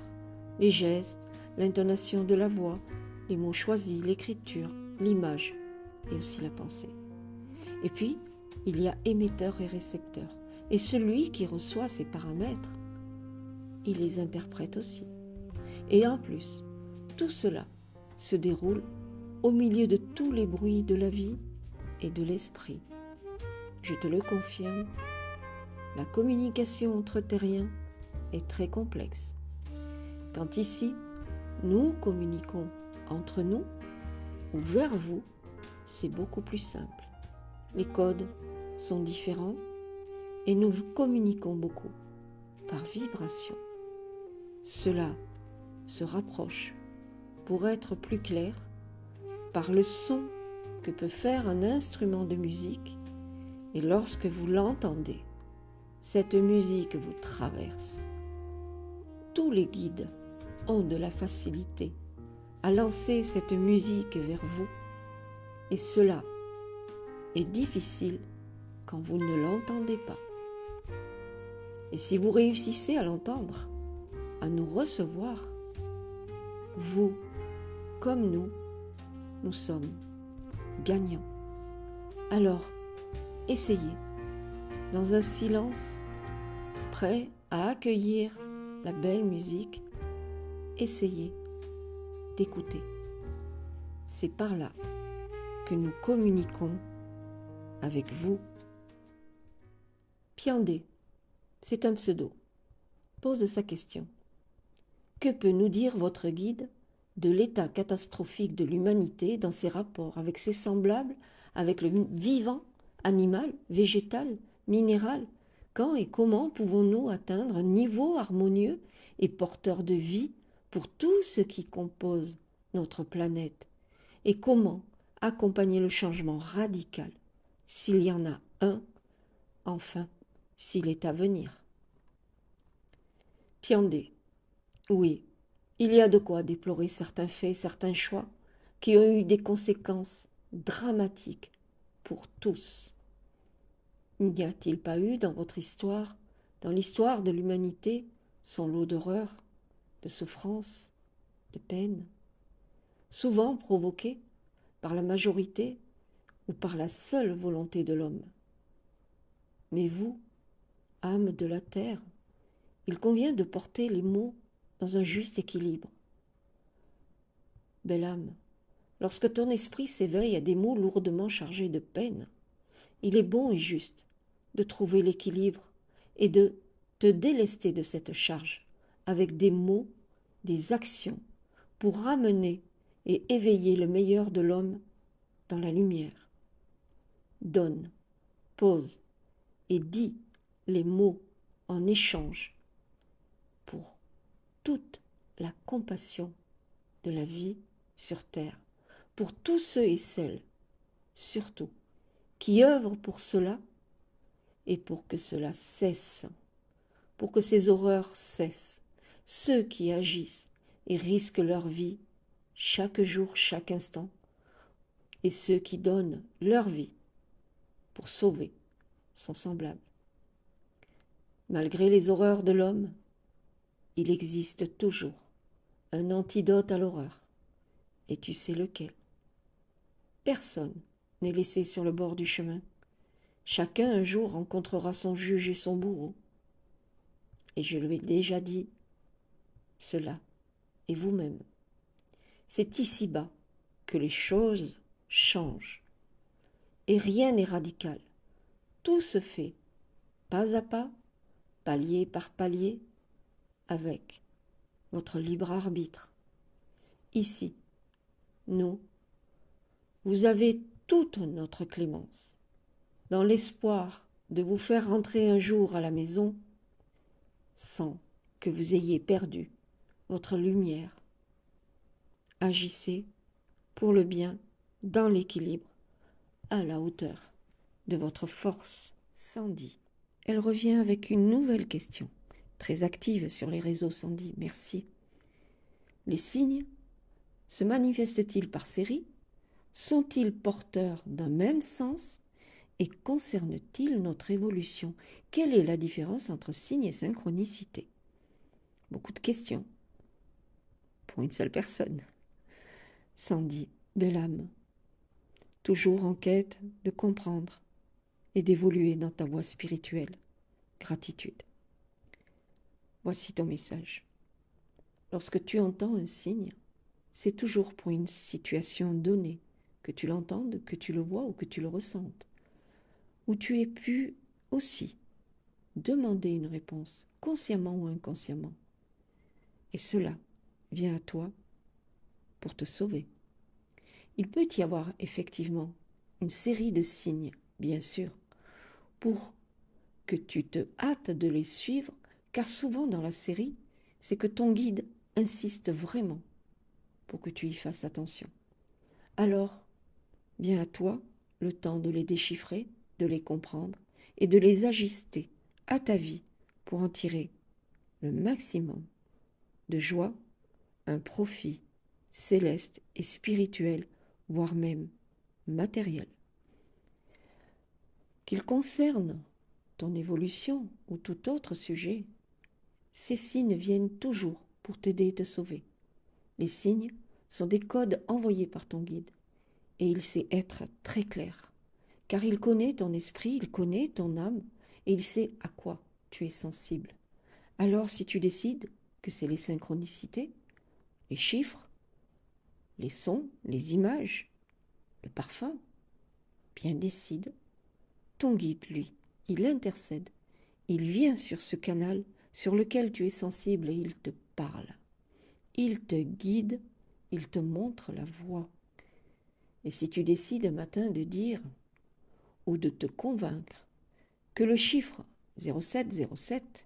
C: les gestes, l'intonation de la voix, les mots choisis, l'écriture, l'image et aussi la pensée. Et puis, il y a émetteur et récepteur. Et celui qui reçoit ces paramètres, il les interprète aussi. Et en plus, tout cela se déroule au milieu de tous les bruits de la vie et de l'esprit. Je te le confirme, la communication entre terriens est très complexe. Quand ici, nous communiquons entre nous ou vers vous, c'est beaucoup plus simple. Les codes sont différents et nous communiquons beaucoup par vibration. Cela se rapproche pour être plus clair par le son que peut faire un instrument de musique, et lorsque vous l'entendez, cette musique vous traverse. Tous les guides ont de la facilité à lancer cette musique vers vous, et cela est difficile quand vous ne l'entendez pas. Et si vous réussissez à l'entendre, à nous recevoir, vous, comme nous sommes gagnants. Alors, essayez, dans un silence, prêt à accueillir la belle musique, essayez d'écouter. C'est par là que nous communiquons avec vous. Piandé, c'est un pseudo, pose sa question. Que peut nous dire votre guide de l'état catastrophique de l'humanité dans ses rapports avec ses semblables, avec le vivant, animal, végétal, minéral? Quand et comment pouvons-nous atteindre un niveau harmonieux et porteur de vie pour tout ce qui compose notre planète? Et comment accompagner le changement radical, s'il y en a un, enfin, s'il est à venir? Piandé, oui, il y a de quoi déplorer certains faits, certains choix qui ont eu des conséquences dramatiques pour tous. N'y a-t-il pas eu dans votre histoire, dans l'histoire de l'humanité, son lot d'horreurs, de souffrances, de peines, souvent provoquées par la majorité ou par la seule volonté de l'homme? Mais vous, âme de la terre, il convient de porter les mots dans un juste équilibre. Belle âme, lorsque ton esprit s'éveille à des mots lourdement chargés de peine, il est bon et juste de trouver l'équilibre et de te délester de cette charge avec des mots, des actions, pour ramener et éveiller le meilleur de l'homme dans la lumière. Donne, pose et dis les mots en échange pour toute la compassion de la vie sur terre, pour tous ceux et celles, surtout, qui œuvrent pour cela et pour que cela cesse, pour que ces horreurs cessent, ceux qui agissent et risquent leur vie chaque jour, chaque instant, et ceux qui donnent leur vie pour sauver son semblable. Malgré les horreurs de l'homme, il existe toujours un antidote à l'horreur, et tu sais lequel. Personne n'est laissé sur le bord du chemin. Chacun un jour rencontrera son juge et son bourreau. Et je lui ai déjà dit cela, et vous-même. C'est ici-bas que les choses changent. Et rien n'est radical. Tout se fait pas à pas, palier par palier, avec votre libre arbitre. Ici, nous, vous avez toute notre clémence, dans l'espoir de vous faire rentrer un jour à la maison sans que vous ayez perdu votre lumière. Agissez pour le bien, dans l'équilibre, à la hauteur de votre force. Sandy, elle revient avec une nouvelle question, très active sur les réseaux. Sandy, merci. Les signes se manifestent-ils par série? Sont-ils porteurs d'un même sens? Et concernent-ils notre évolution? Quelle est la différence entre signe et synchronicité? Beaucoup de questions pour une seule personne. Sandy, belle âme, toujours en quête de comprendre et d'évoluer dans ta voie spirituelle. Gratitude. Voici ton message. Lorsque tu entends un signe, c'est toujours pour une situation donnée, que tu l'entendes, que tu le vois ou que tu le ressentes, où tu aies pu aussi demander une réponse, consciemment ou inconsciemment. Et cela vient à toi pour te sauver. Il peut y avoir effectivement une série de signes, bien sûr, pour que tu te hâtes de les suivre, car souvent dans la série, c'est que ton guide insiste vraiment pour que tu y fasses attention. Alors, vient à toi le temps de les déchiffrer, de les comprendre et de les ajuster à ta vie pour en tirer le maximum de joie, un profit céleste et spirituel, voire même matériel. Qu'il concerne ton évolution ou tout autre sujet, ces signes viennent toujours pour t'aider et te sauver. Les signes sont des codes envoyés par ton guide et il sait être très clair, car il connaît ton esprit, il connaît ton âme et il sait à quoi tu es sensible. Alors si tu décides que c'est les synchronicités, les chiffres, les sons, les images, le parfum, bien décide. Ton guide, lui, il intercède. Il vient sur ce canal sur lequel tu es sensible et il te parle. Il te guide, il te montre la voie. Et si tu décides un matin de dire ou de te convaincre que le chiffre 0707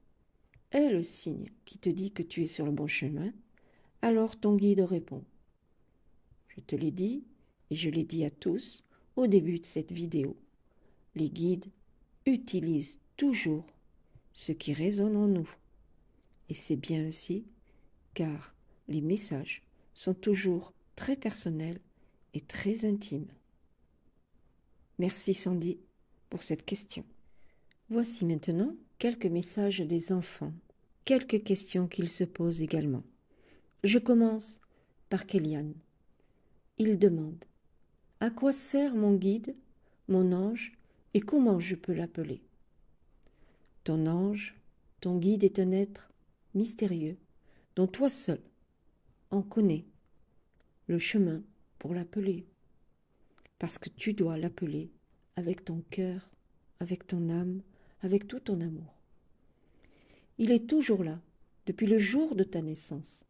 C: est le signe qui te dit que tu es sur le bon chemin, alors ton guide répond. Je te l'ai dit et je l'ai dit à tous au début de cette vidéo. Les guides utilisent toujours ce qui résonne en nous. Et c'est bien ainsi, car les messages sont toujours très personnels et très intimes. Merci Sandy pour cette question. Voici maintenant quelques messages des enfants, quelques questions qu'ils se posent également. Je commence par Kéliane. Il demande « À quoi sert mon guide, mon ange, et comment je peux l'appeler ?» Ton ange, ton guide est un être mystérieux dont toi seul en connais le chemin pour l'appeler. Parce que tu dois l'appeler avec ton cœur, avec ton âme, avec tout ton amour. Il est toujours là, depuis le jour de ta naissance.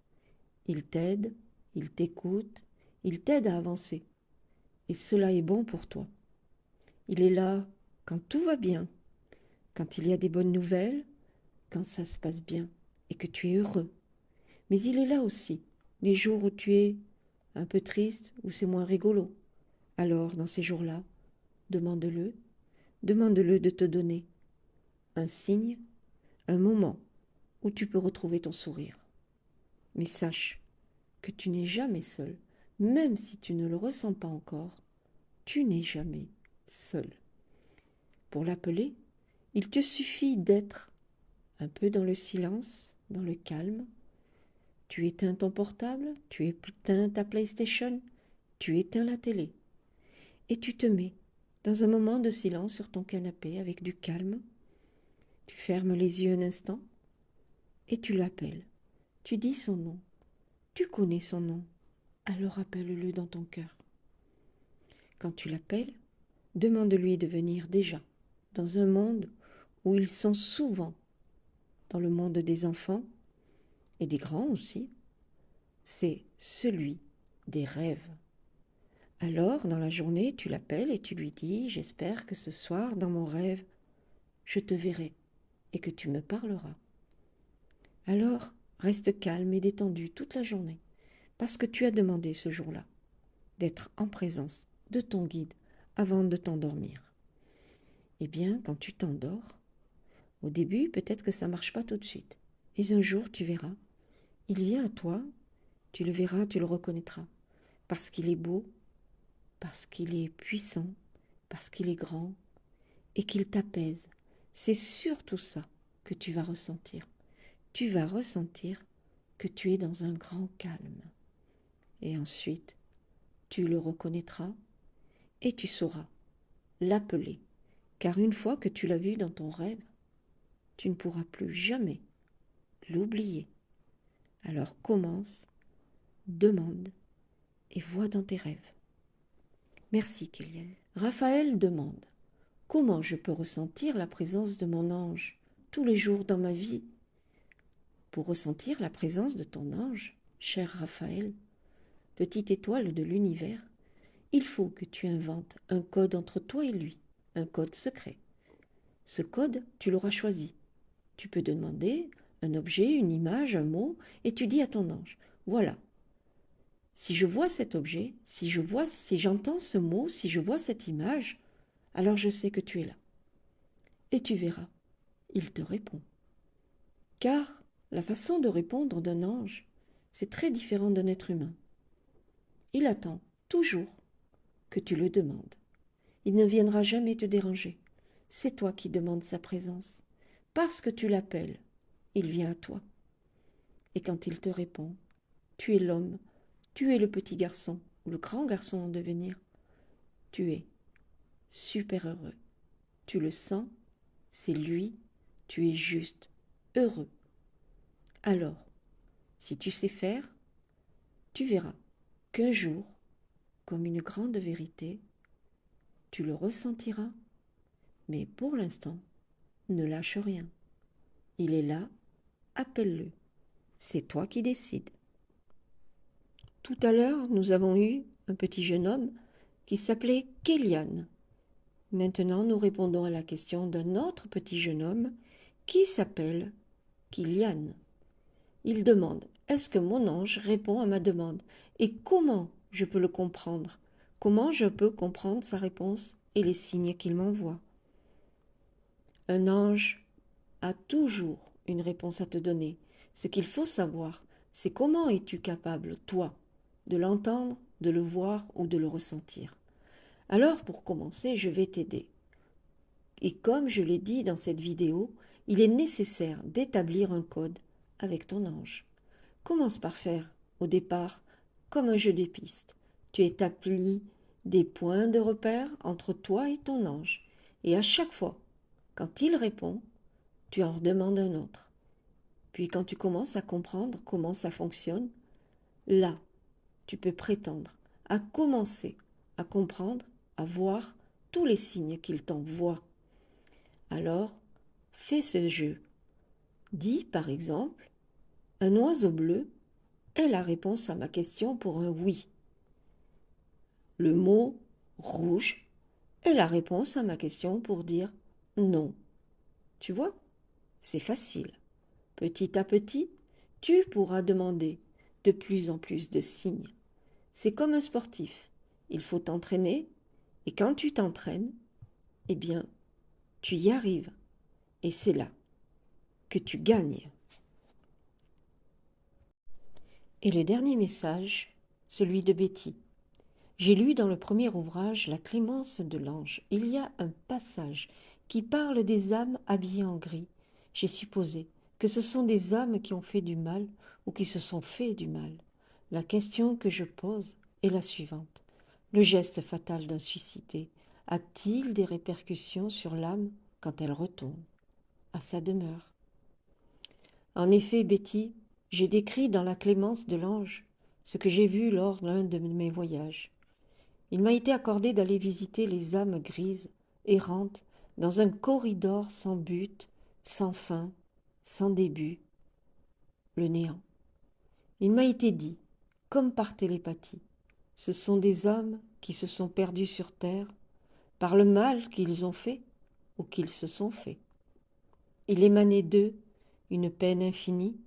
C: Il t'aide, il t'écoute, il t'aide à avancer. Et cela est bon pour toi. Il est là quand tout va bien, quand il y a des bonnes nouvelles, quand ça se passe bien et que tu es heureux. Mais il est là aussi, les jours où tu es un peu triste, où c'est moins rigolo. Alors, dans ces jours-là, demande-le de te donner un signe, un moment où tu peux retrouver ton sourire. Mais sache que tu n'es jamais seul, même si tu ne le ressens pas encore, tu n'es jamais seul. Pour l'appeler, il te suffit d'être un peu dans le silence, dans le calme. Tu éteins ton portable, tu éteins ta PlayStation, tu éteins la télé. Et tu te mets dans un moment de silence sur ton canapé avec du calme. Tu fermes les yeux un instant et tu l'appelles. Tu dis son nom. Tu connais son nom. Alors appelle-le dans ton cœur. Quand tu l'appelles, demande-lui de venir déjà dans un monde où ils sont souvent dans le monde des enfants et des grands aussi. C'est celui des rêves. Alors, dans la journée, tu l'appelles et tu lui dis « J'espère que ce soir, dans mon rêve, je te verrai et que tu me parleras. » Alors, reste calme et détendu toute la journée, parce que tu as demandé ce jour-là d'être en présence de ton guide avant de t'endormir. Eh bien, quand tu t'endors, au début, peut-être que ça ne marche pas tout de suite. Mais un jour, tu verras, il vient à toi, tu le verras, tu le reconnaîtras, parce qu'il est beau, parce qu'il est puissant, parce qu'il est grand et qu'il t'apaise. C'est surtout ça que tu vas ressentir. Tu vas ressentir que tu es dans un grand calme. Et ensuite, tu le reconnaîtras et tu sauras l'appeler. Car une fois que tu l'as vu dans ton rêve, tu ne pourras plus jamais l'oublier. Alors commence, demande et vois dans tes rêves. Merci Kéliane. Raphaël demande « Comment je peux ressentir la présence de mon ange tous les jours dans ma vie ?» Pour ressentir la présence de ton ange, cher Raphaël, petite étoile de l'univers, il faut que tu inventes un code entre toi et lui, un code secret. Ce code, tu l'auras choisi. Tu peux demander un objet, une image, un mot, et tu dis à ton ange « Voilà, Si je vois cet objet, si j'entends ce mot, si je vois cette image, alors je sais que tu es là. Et tu verras, il te répond. Car la façon de répondre d'un ange, c'est très différent d'un être humain. Il attend toujours que tu le demandes. Il ne viendra jamais te déranger. C'est toi qui demandes sa présence. Parce que tu l'appelles, il vient à toi. Et quand il te répond, tu es l'homme, tu es le petit garçon ou le grand garçon en devenir. Tu es super heureux. Tu le sens, c'est lui, tu es juste heureux. Alors, si tu sais faire, tu verras qu'un jour, comme une grande vérité, tu le ressentiras. Mais pour l'instant, ne lâche rien. Il est là, appelle-le. C'est toi qui décides. Tout à l'heure, nous avons eu un petit jeune homme qui s'appelait Kélian. Maintenant, nous répondons à la question d'un autre petit jeune homme qui s'appelle Kylian. Il demande: est-ce que mon ange répond à ma demande? Et comment je peux le comprendre? Comment je peux comprendre sa réponse et les signes qu'il m'envoie? Un ange a toujours une réponse à te donner. Ce qu'il faut savoir, c'est comment es-tu capable, toi, de l'entendre, de le voir ou de le ressentir. Alors, pour commencer, je vais t'aider. Et comme je l'ai dit dans cette vidéo, il est nécessaire d'établir un code avec ton ange. Commence par faire, au départ, comme un jeu des pistes. Tu établis des points de repère entre toi et ton ange. Et à chaque fois, quand il répond, tu en redemandes un autre. Puis quand tu commences à comprendre comment ça fonctionne, là, tu peux prétendre à commencer à comprendre, à voir tous les signes qu'il t'envoie. Alors, fais ce jeu. Dis, par exemple, un oiseau bleu est la réponse à ma question pour un oui. Le mot rouge est la réponse à ma question pour dire non. Tu vois, c'est facile. Petit à petit, tu pourras demander de plus en plus de signes. C'est comme un sportif. Il faut t'entraîner et quand tu t'entraînes, eh bien, tu y arrives. Et c'est là que tu gagnes. Et le dernier message, celui de Betty. J'ai lu dans le premier ouvrage La Clémence de l'ange. Il y a un passage qui parle des âmes habillées en gris. J'ai supposé que ce sont des âmes qui ont fait du mal ou qui se sont fait du mal. La question que je pose est la suivante. Le geste fatal d'un suicidé a-t-il des répercussions sur l'âme quand elle retourne à sa demeure? En effet, Betty, j'ai décrit dans La Clémence de l'ange ce que j'ai vu lors d'un de mes voyages. Il m'a été accordé d'aller visiter les âmes grises, errantes, dans un corridor sans but, sans fin, sans début, le néant. Il m'a été dit, comme par télépathie, ce sont des âmes qui se sont perdues sur terre par le mal qu'ils ont fait ou qu'ils se sont fait. Il émanait d'eux une peine infinie,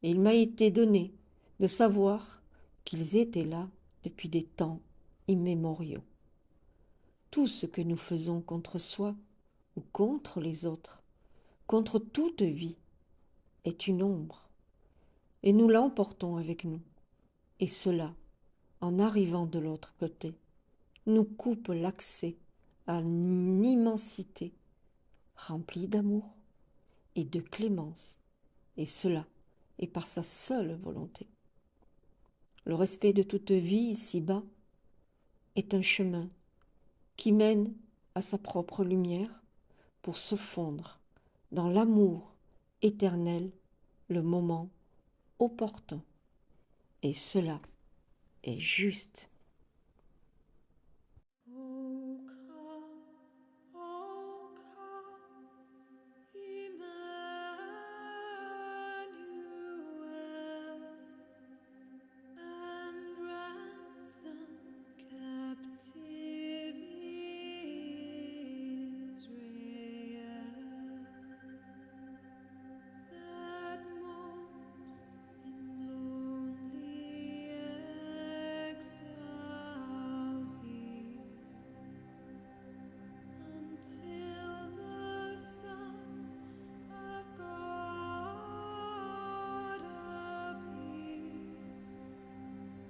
C: et il m'a été donné de savoir qu'ils étaient là depuis des temps immémoriaux. Tout ce que nous faisons contre soi ou contre les autres, contre toute vie, est une ombre, et nous l'emportons avec nous. Et cela, en arrivant de l'autre côté, nous coupe l'accès à une immensité remplie d'amour et de clémence, et cela est par sa seule volonté. Le respect de toute vie ici-bas est un chemin qui mène à sa propre lumière pour se fondre dans l'amour éternel le moment opportun. Et cela est juste.